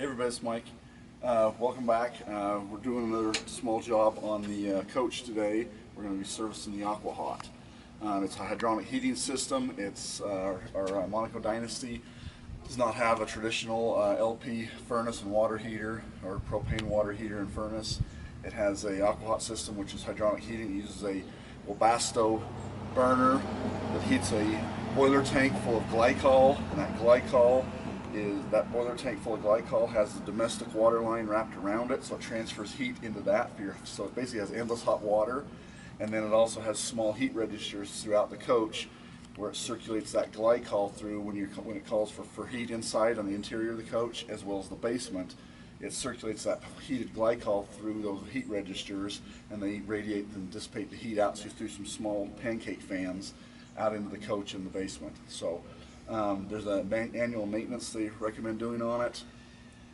Hey everybody, it's Mike. Welcome back. We're doing another small job on the coach today. We're going to be servicing the Aqua-Hot. It's a hydronic heating system. It's our Monaco Dynasty does not have a traditional LP furnace and water heater or propane water heater and furnace. It has a Aqua-Hot system, which is hydronic heating. It uses a Webasto burner that heats a boiler tank full of glycol, and that boiler tank full of glycol has the domestic water line wrapped around it, so it transfers heat into that. So it basically has endless hot water, and then it also has small heat registers throughout the coach where it circulates that glycol through when it calls for heat inside on the interior of the coach as well as the basement. It circulates that heated glycol through those heat registers, and they radiate and dissipate the heat out through some small pancake fans out into the coach in the basement. So there's an annual maintenance they recommend doing on it.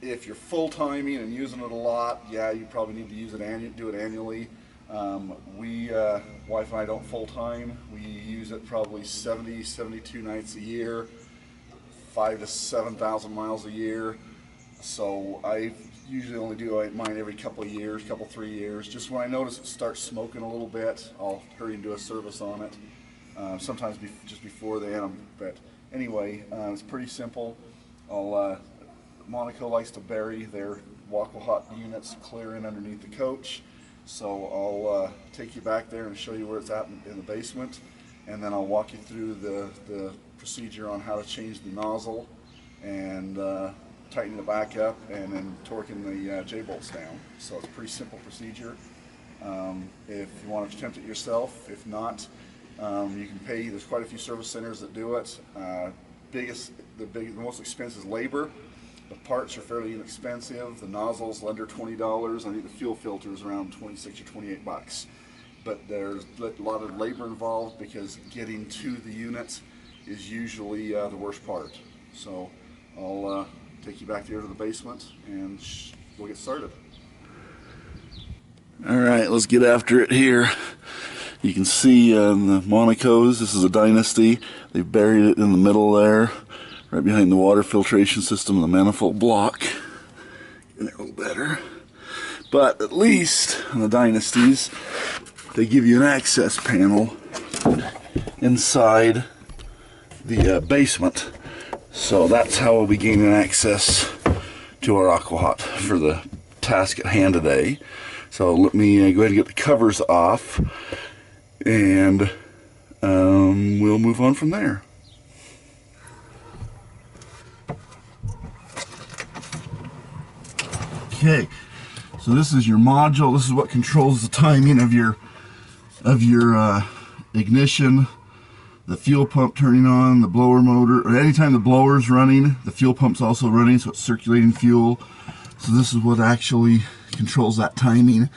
If you're full-timing and using it a lot, yeah, you probably need to do it annually. Wife and I don't full-time. We use it probably 72 nights a year, 5,000 to 7,000 miles a year. So I usually only do mine every couple of years, 3 years. Just when I notice it starts smoking a little bit, I'll hurry and do a service on it. Sometimes just before then, but anyway, it's pretty simple. Monaco likes to bury their Aqua-Hot units clear in underneath the coach. So I'll take you back there and show you where it's at in the basement, and then I'll walk you through the procedure on how to change the nozzle and tighten it back up and then torquing the J-bolts down. So it's a pretty simple procedure. If you want to attempt it yourself, if not, you can pay. There's quite a few service centers that do it. The most expensive is labor. The parts are fairly inexpensive. The nozzle's under $20. I think the fuel filter is around 26 or 28 bucks. But there's a lot of labor involved because getting to the unit is usually the worst part. So I'll take you back there to the basement and we'll get started. All right, let's get after it here. You can see the Monacos, this is a Dynasty. They've buried it in the middle there, right behind the water filtration system and the manifold block. Getting a little better. But at least on the Dynasties, they give you an access panel inside the basement. So that's how we'll be gaining access to our Aqua-Hot for the task at hand today. So let me go ahead and get the covers off, and we'll move on from there. Okay, so this is your module. This is what controls the timing of your ignition, the fuel pump turning on, the blower motor, or anytime the blower's running, the fuel pump's also running, so it's circulating fuel. So this is what actually controls that timing.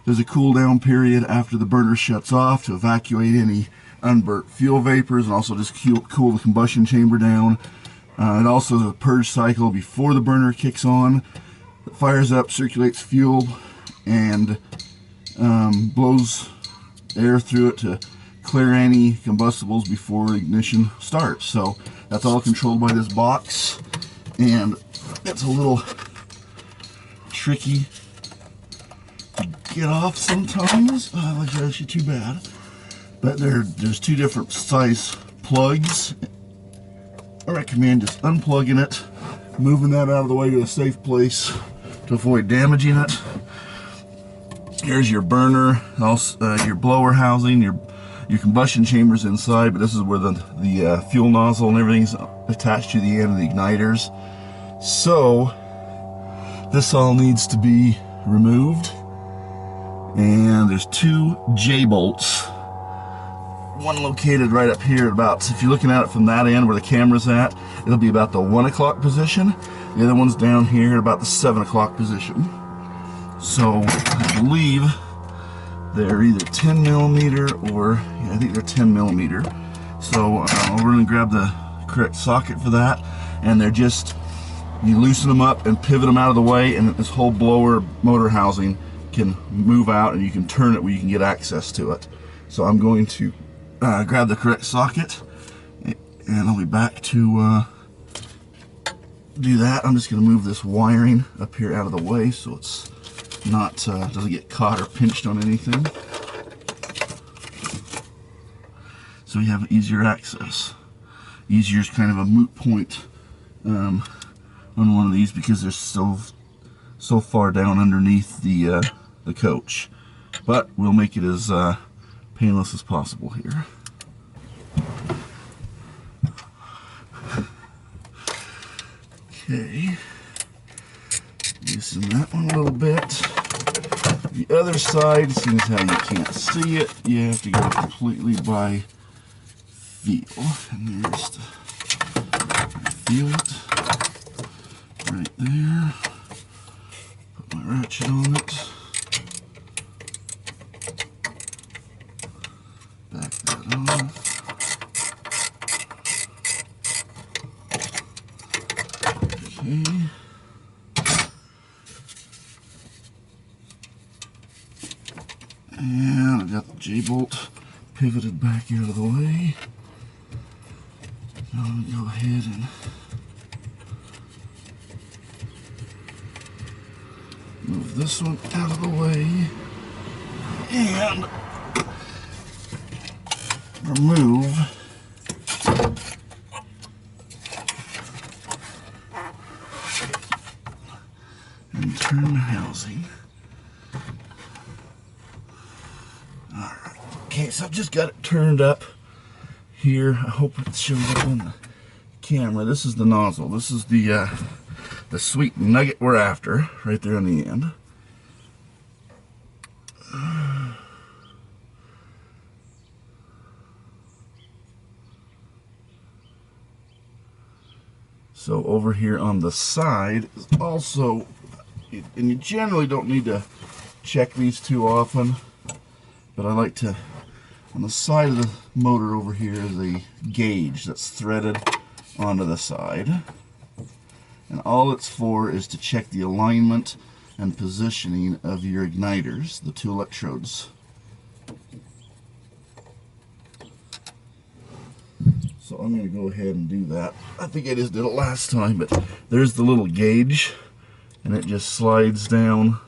There's a cool down period after the burner shuts off to evacuate any unburnt fuel vapors and also just cool the combustion chamber down. It also has a purge cycle before the burner kicks on. It fires up, circulates fuel, and blows air through it to clear any combustibles before ignition starts. So that's all controlled by this box, and it's a little tricky to get off sometimes. Like that's actually too bad. But there's two different size plugs. I recommend just unplugging it, moving that out of the way to a safe place to avoid damaging it. Here's your burner, also your blower housing, your combustion chamber's inside, but this is where the fuel nozzle and everything's attached to the end of the igniters. So this all needs to be removed, and there's two J-bolts, one located right up here about, if you're looking at it from that end where the camera's at, it'll be about the 1 o'clock position. The other one's down here at about the 7 o'clock position. So I believe they're either 10 millimeter or, yeah, I think they're 10 millimeter. So we're going to grab the correct socket for that, and they're just, you loosen them up and pivot them out of the way, and this whole blower motor housing can move out, and you can turn it where you can get access to it. So I'm going to grab the correct socket, and I'll be back to do that, I'm just going to move this wiring up here out of the way so it's not doesn't get caught or pinched on anything. So we have easier access. Easier is kind of a moot point on one of these because they're so far down underneath the coach. But we'll make it as painless as possible here. Okay, loosen that one a little bit. The other side, seeing as how you can't see it, you have to go completely by feel. And there's the feel it right there. Put my ratchet on it. Back that off. Okay. And I've got the J-bolt pivoted back out of the way. Now I'm going to go ahead and move this one out of the way and remove and turn the housing. Alright, okay, so I've just got it turned up here. I hope it shows up on the camera. This is the nozzle. This is the sweet nugget we're after, right there on the end. So over here on the side is also, and you generally don't need to check these too often, but I like to, on the side of the motor over here is a gauge that's threaded onto the side. And all it's for is to check the alignment and positioning of your igniters, the two electrodes. So I'm going to go ahead and do that. I think I just did it last time, but there's the little gauge, and it just slides down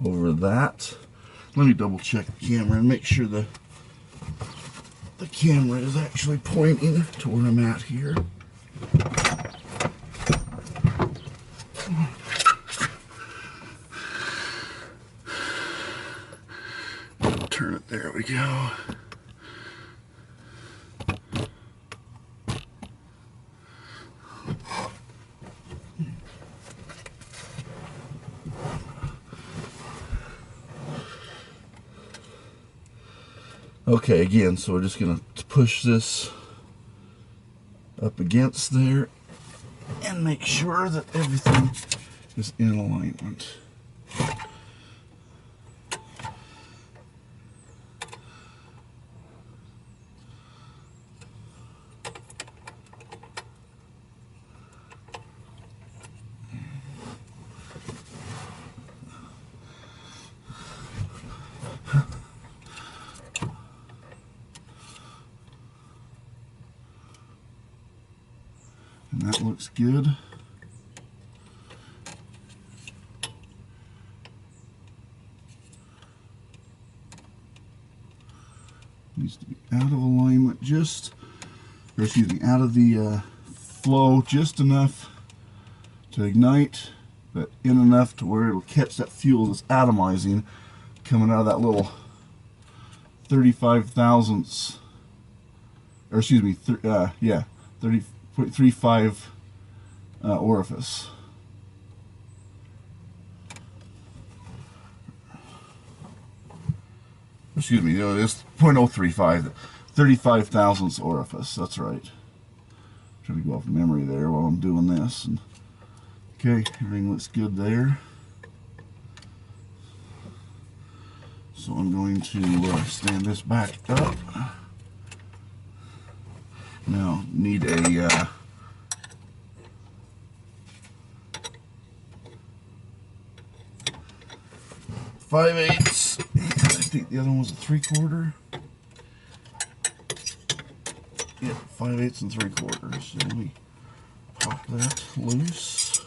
over that. Let me double check the camera and make sure the camera is actually pointing to where I'm at here. Turn it, there we go. Okay, again, so we're just going to push this up against there and make sure that everything is in alignment. And that looks good. Needs to be out of alignment just, or excuse me, out of the flow just enough to ignite, but in enough to where it'll catch that fuel that's atomizing coming out of that little 35 thousandths, or excuse me, 30.35 orifice. Excuse me, it's 0.035, 35 thousandths orifice, that's right. I'm trying to go off memory there while I'm doing this. And, okay, everything looks good there. So I'm going to stand this back up. Now, need a 5/8. I think the other one was a 3/4. 5/8 and 3/4. So let me pop that loose.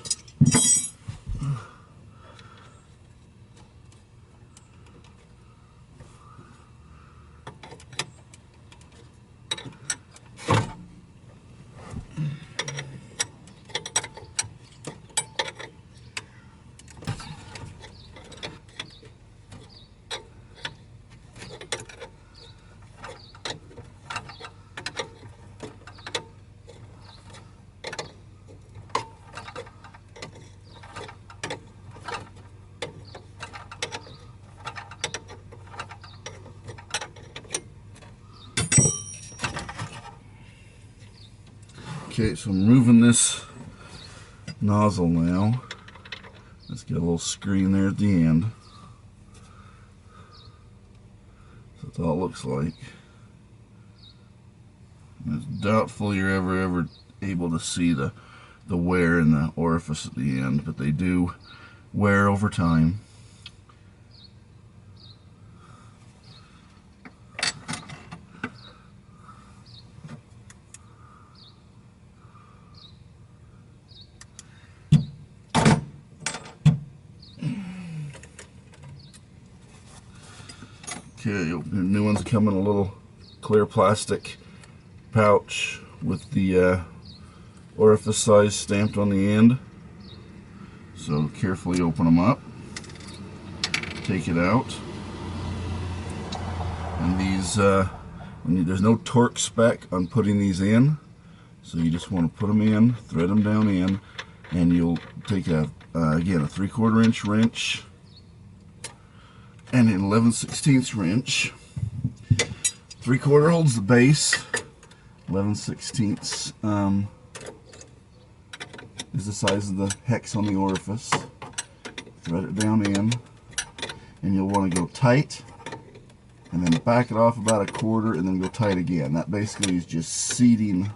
Okay, so I'm removing this nozzle now. Let's get a little screen there at the end. So that's all it looks like. And it's doubtful you're ever able to see the wear in the orifice at the end, but they do wear over time. Okay, the new ones come in a little clear plastic pouch with the orifice size stamped on the end. So carefully open them up, take it out, and these there's no torque spec on putting these in, so you just want to put them in, thread them down in, and you'll take again a 3/4 inch wrench and an 11/16 wrench. 3/4 holds the base. 11/16 is the size of the hex on the orifice. Thread it down in, and you'll want to go tight, and then back it off about 1/4, and then go tight again. That basically is just seating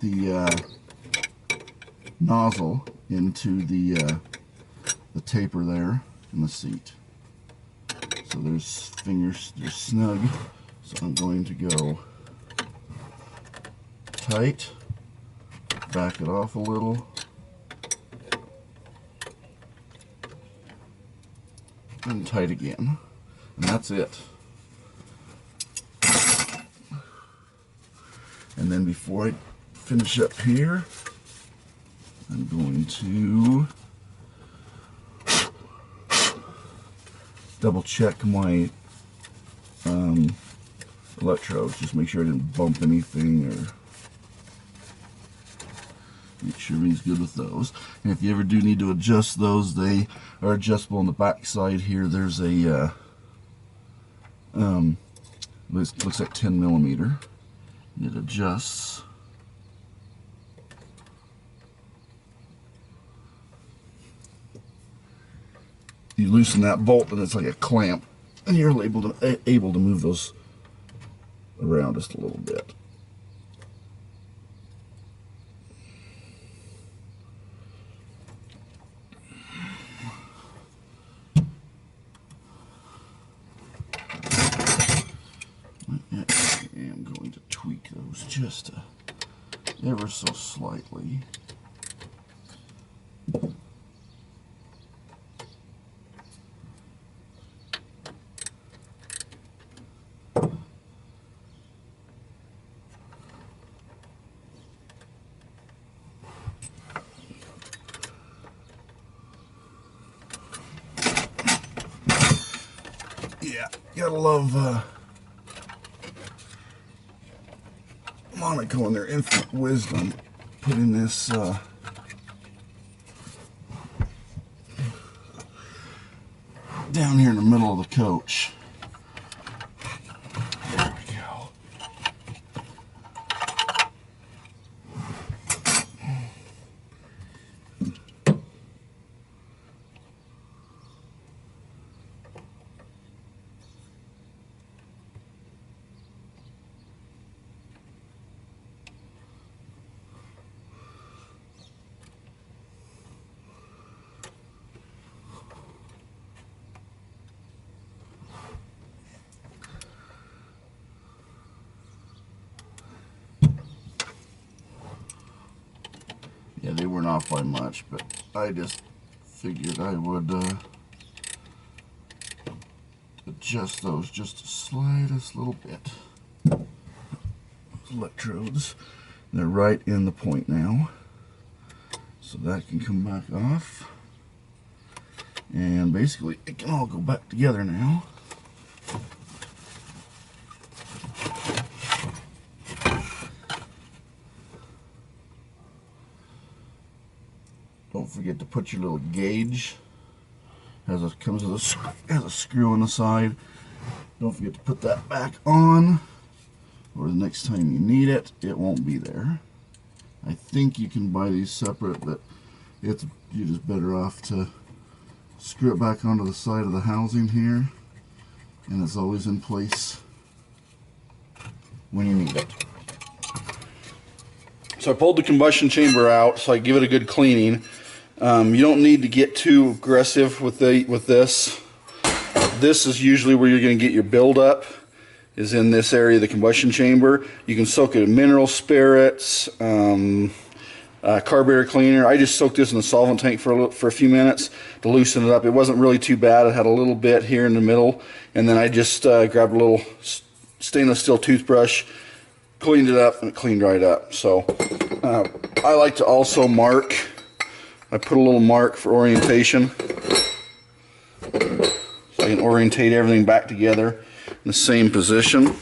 the nozzle into the taper there in the seat. So there's fingers, they're snug. So I'm going to go tight, back it off a little, and tight again. And that's it. And then before I finish up here, I'm going to double check my electrodes, just make sure I didn't bump anything, or make sure everything's good with those. And if you ever do need to adjust those, they are adjustable on the back side here. There's a looks like 10mm. It adjusts. You loosen that bolt and it's like a clamp, and you're able to move those around just a little bit. I am going to tweak those just ever so slightly. Yeah, gotta love Monaco and their infinite wisdom putting this down here in the middle of the coach. There we go. weren't off by much, but I just figured I would adjust those just the slightest little bit. Those electrodes, they're right in the point now, so that can come back off, and basically it can all go back together now. Don't forget to put your little gauge. Comes with has a screw on the side. Don't forget to put that back on, or the next time you need it, it won't be there. I think you can buy these separate, but you're just better off to screw it back onto the side of the housing here, and it's always in place when you need it. So I pulled the combustion chamber out, so I give it a good cleaning. You don't need to get too aggressive with this. This is usually where you're going to get your buildup, is in this area of the combustion chamber. You can soak it in mineral spirits, carburetor cleaner. I just soaked this in the solvent tank for a few minutes to loosen it up. It wasn't really too bad. It had a little bit here in the middle, and then I just grabbed a little stainless steel toothbrush, cleaned it up, and it cleaned right up. So I like to also mark. I put a little mark for orientation, so I can orientate everything back together in the same position.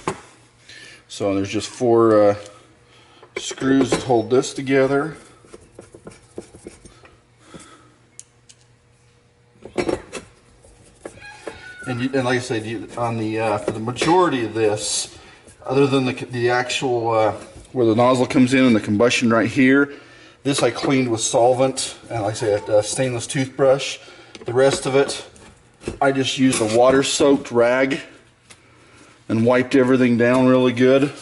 So there's just 4 screws that hold this together. And like I said, on the for the majority of this, other than the actual where the nozzle comes in and the combustion right here, this I cleaned with solvent and, like I say, a stainless toothbrush. The rest of it, I just used a water-soaked rag and wiped everything down really good.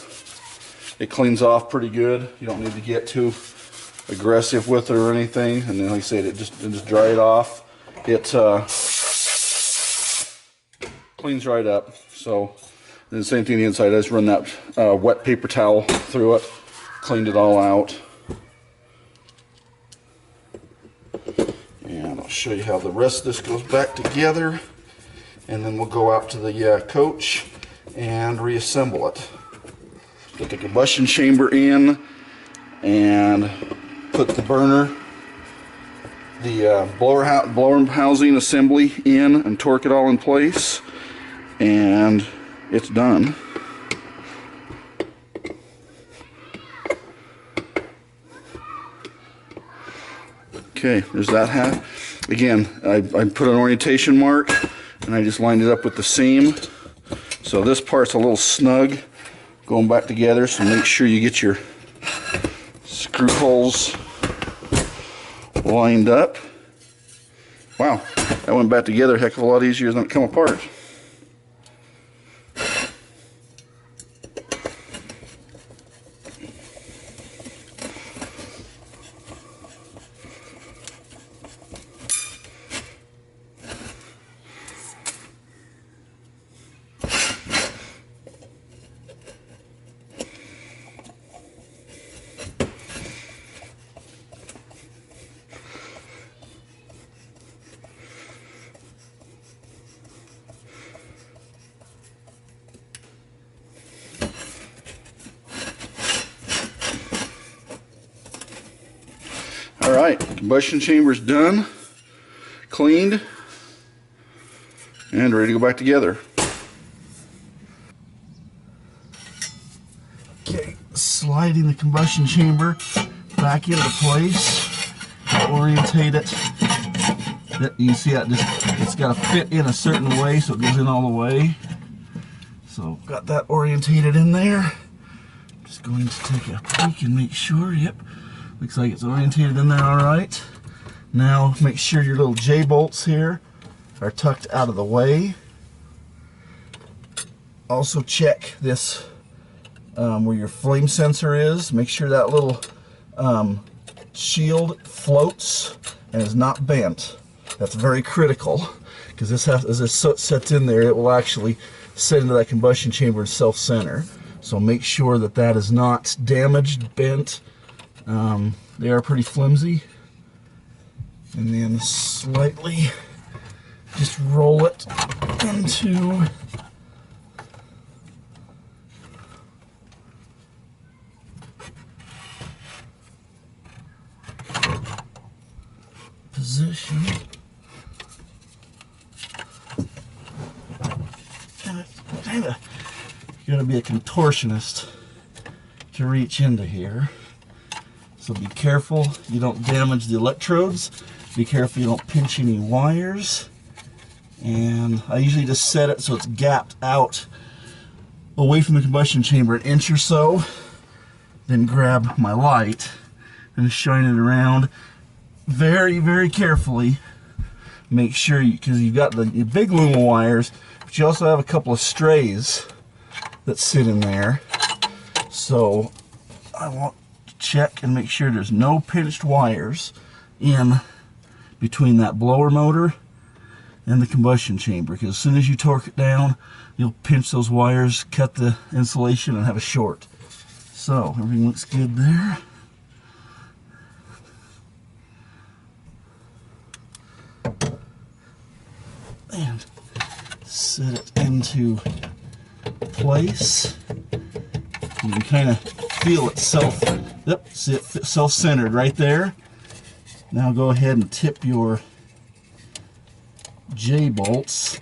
It cleans off pretty good. You don't need to get too aggressive with it or anything. And then, like I said, it just dry it off. It cleans right up. So, and the same thing on the inside. I just run that wet paper towel through it, cleaned it all out. And I'll show you how the rest of this goes back together, and then we'll go out to the coach and reassemble it. Put the combustion chamber in and put the burner, the blower housing assembly in, and torque it all in place, and it's done. Okay, there's that half. Again, I put an orientation mark, and I just lined it up with the seam. So this part's a little snug going back together, so make sure you get your screw holes lined up. Wow, that went back together a heck of a lot easier than it come apart. Alright, combustion chamber's done, cleaned, and ready to go back together. Okay, sliding the combustion chamber back into place, orientate it. You can see that it's got to fit in a certain way so it goes in all the way. So got that orientated in there. Just going to take a peek and make sure, yep, looks like it's orientated in there all right. Now make sure your little J-bolts here are tucked out of the way. Also check this where your flame sensor is. Make sure that little shield floats and is not bent. That's very critical, because as this sets in there, it will actually set into that combustion chamber and self-center. So make sure that that is not damaged, bent. They are pretty flimsy. And then slightly just roll it into position. And you gotta be a contortionist to reach into here. So be careful you don't damage the electrodes. Be careful you don't pinch any wires. And I usually just set it so it's gapped out away from the combustion chamber an inch or so. Then grab my light and shine it around very, very carefully. Make sure because you've got the big loom of wires, but you also have a couple of strays that sit in there. So I want to check and make sure there's no pinched wires in between that blower motor and the combustion chamber, because as soon as you torque it down, you'll pinch those wires, cut the insulation, and have a short. So everything looks good there. And set it into place. You can kind of feel it self-centered right there. Now go ahead and tip your J-bolts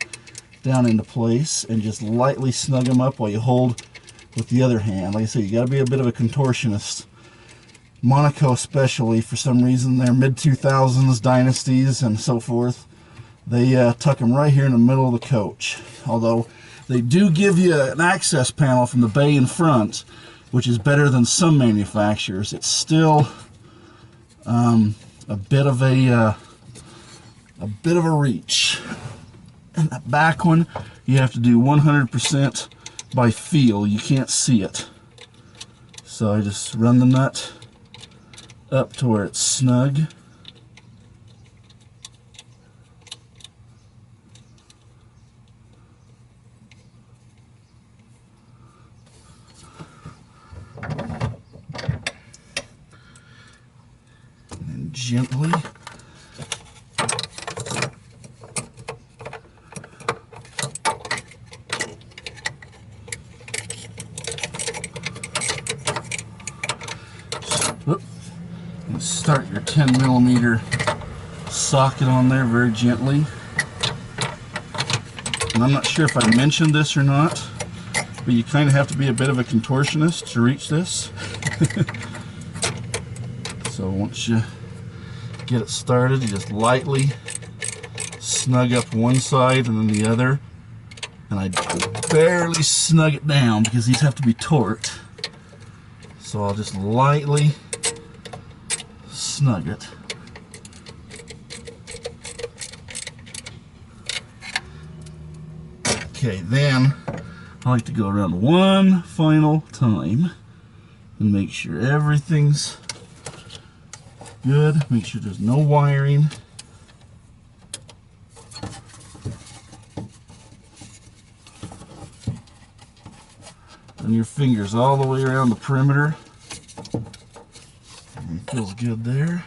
down into place and just lightly snug them up while you hold with the other hand. Like I said, you got to be a bit of a contortionist. Monaco especially, for some reason, they're mid-2000s dynasties and so forth. They tuck them right here in the middle of the coach. Although they do give you an access panel from the bay in front, which is better than some manufacturers. It's still a bit of a reach. And that back one, you have to do 100% by feel. You can't see it. So I just run the nut up to where it's snug. And gently start your 10mm socket on there very gently. And I'm not sure if I mentioned this or not, but you kind of have to be a bit of a contortionist to reach this. So once you get it started, you just lightly snug up one side and then the other. And I barely snug it down because these have to be torqued. So I'll just lightly snug it. Okay, then I like to go around one final time and make sure everything's good. Make sure there's no wiring. Run your fingers all the way around the perimeter. Feels good there.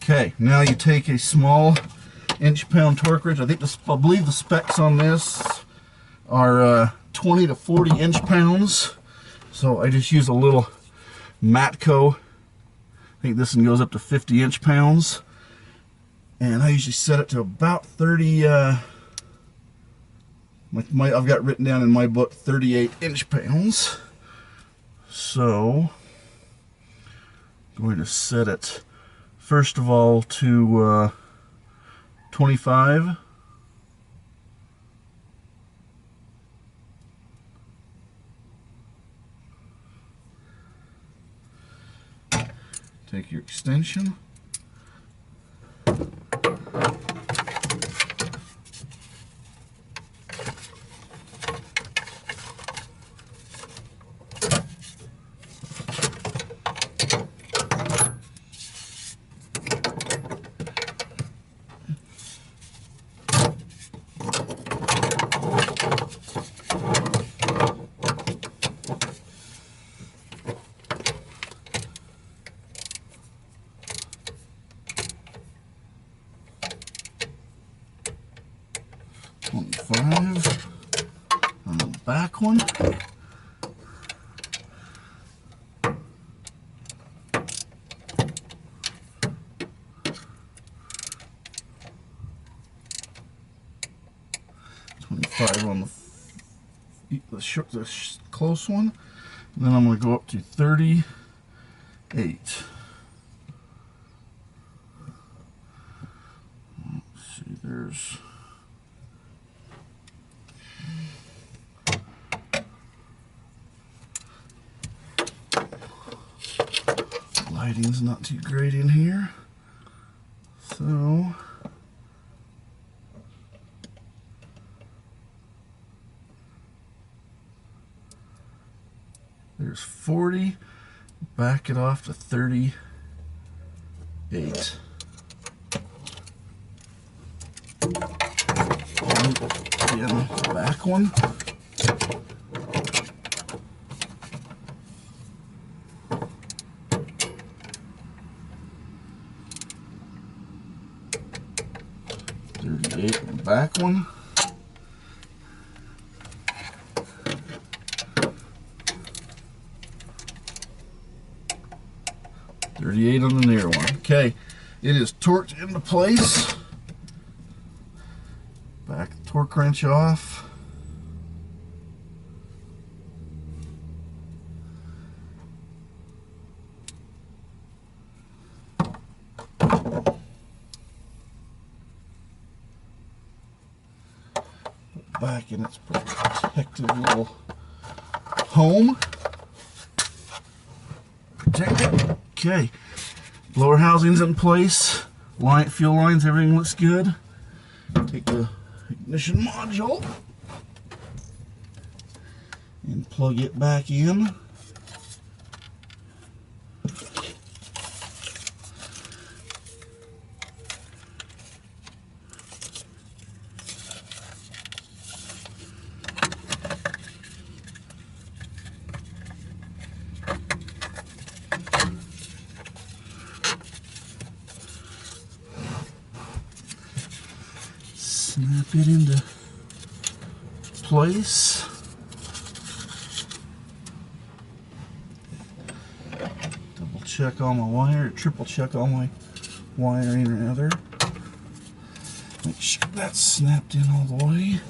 Okay, now you take a small inch-pound torque wrench. I believe the specs on this are 20 to 40 inch-pounds. So I just use a little Matco. I think this one goes up to 50 inch-pounds. And I usually set it to about 30. I've got written down in my book 38 inch-pounds. So I'm going to set it first of all to 25. Take your extension. 25 on the back one. On the close one, and then I'm going to go up to 38. Let's see, there's lighting's not too great in here, so there's 40, back it off to 38. And again, back one. On the back one. .38 on the near one. Okay, it is torqued into place. Back the torque wrench off. Back in its protective little home. Protected. Okay, blower housing's in place. Fuel lines, everything looks good. Take the ignition module and plug it back in. Snap it into place. Double check all my wire, triple check all my wiring rather. Make sure that's snapped in all the way.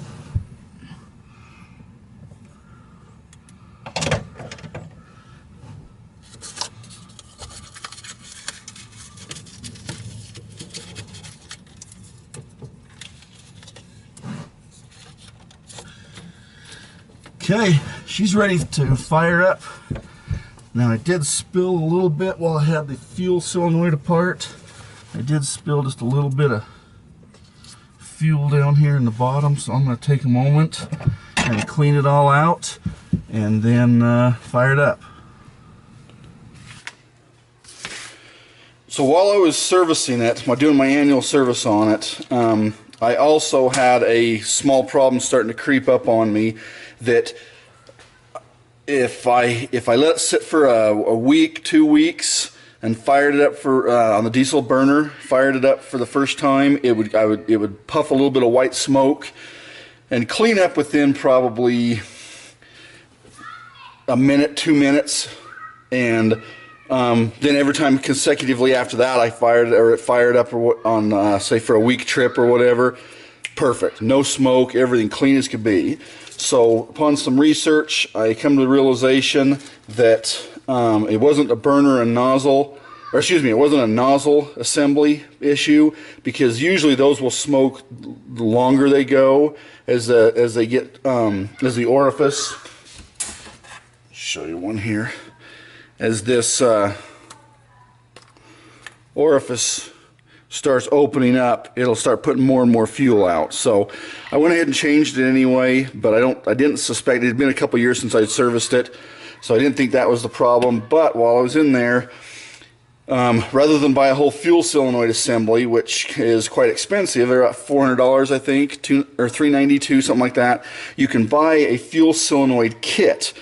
Okay, she's ready to fire up. Now I did spill a little bit while I had the fuel solenoid apart. I did spill just a little bit of fuel down here in the bottom, so I'm going to take a moment and clean it all out and then fire it up. So while I was servicing it, doing my annual service on it, I also had a small problem starting to creep up on me that if I let it sit for a week, 2 weeks, and fired it up for on the diesel burner, fired it up for the first time, it would puff a little bit of white smoke and clean up within probably a minute, 2 minutes, and then every time consecutively after that it fired up on say for a week trip or whatever, perfect, no smoke, everything clean as could be. So upon some research, I come to the realization that it wasn't a burner and nozzle, or excuse me, it wasn't a nozzle assembly issue, because usually those will smoke the longer they go as the orifice. Show you one here. As this orifice starts opening up, it'll start putting more and more fuel out. So I went ahead and changed it anyway, but I didn't suspect. It had been a couple years since I serviced it, so I didn't think that was the problem. But while I was in there, rather than buy a whole fuel solenoid assembly, which is quite expensive, they're about $400 I think, or $392, something like that, you can buy a fuel solenoid kit,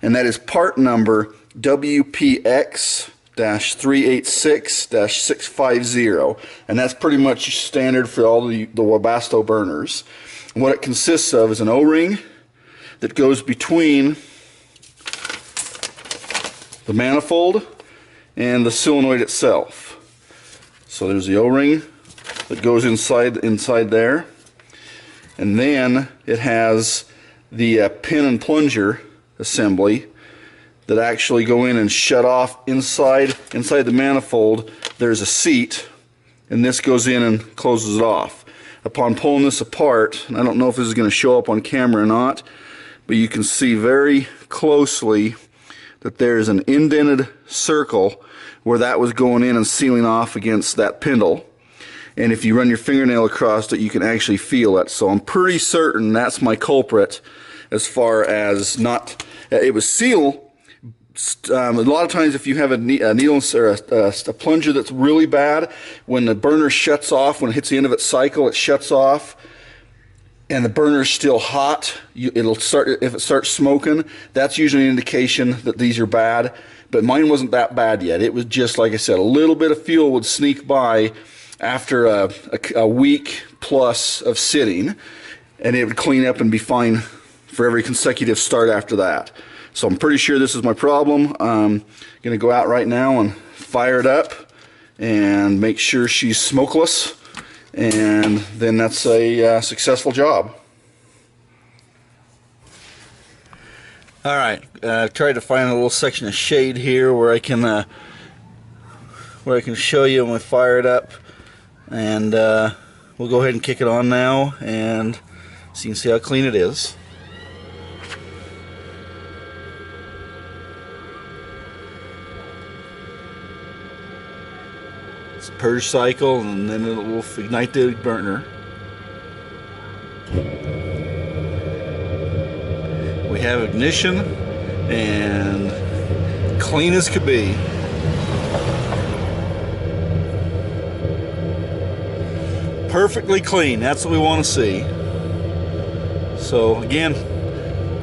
and that is part number WPX-386-650, and that's pretty much standard for all the Webasto burners. What it consists of is an O-ring that goes between the manifold and the solenoid itself. So there's the O-ring that goes inside there, and then it has the pin and plunger assembly that actually go in and shut off inside the manifold. There's a seat, and this goes in and closes it off. Upon pulling this apart, and I don't know if this is going to show up on camera or not, but you can see very closely that there's an indented circle where that was going in and sealing off against that pindle. And if you run your fingernail across it, you can actually feel it. So I'm pretty certain that's my culprit as far as not, it was sealed. A lot of times if you have a needle or a plunger that's really bad, when the burner shuts off, when it hits the end of its cycle, it shuts off, and the burner's still hot, it'll start, if it starts smoking, that's usually an indication that these are bad. But mine wasn't that bad yet. It was just, like I said, a little bit of fuel would sneak by after a week plus of sitting, and it would clean up and be fine for every consecutive start after that. So I'm pretty sure this is my problem. I'm going to go out right now and fire it up and make sure she's smokeless, and then that's a successful job. All right, I've tried to find a little section of shade here where I can show you when we fire it up, and we'll go ahead and kick it on now, and so you can see how clean it is. It's a purge cycle, and then it will ignite the burner. We have ignition, and clean as could be. Perfectly clean, that's what we want to see. So again,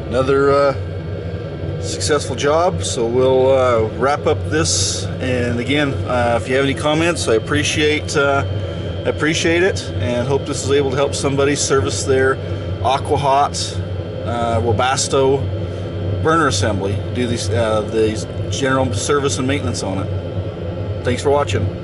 another successful job. So we'll wrap up this, and again, if you have any comments, I appreciate it, and hope this is able to help somebody service their Aqua-Hot Webasto burner assembly, do these general service and maintenance on it. Thanks for watching.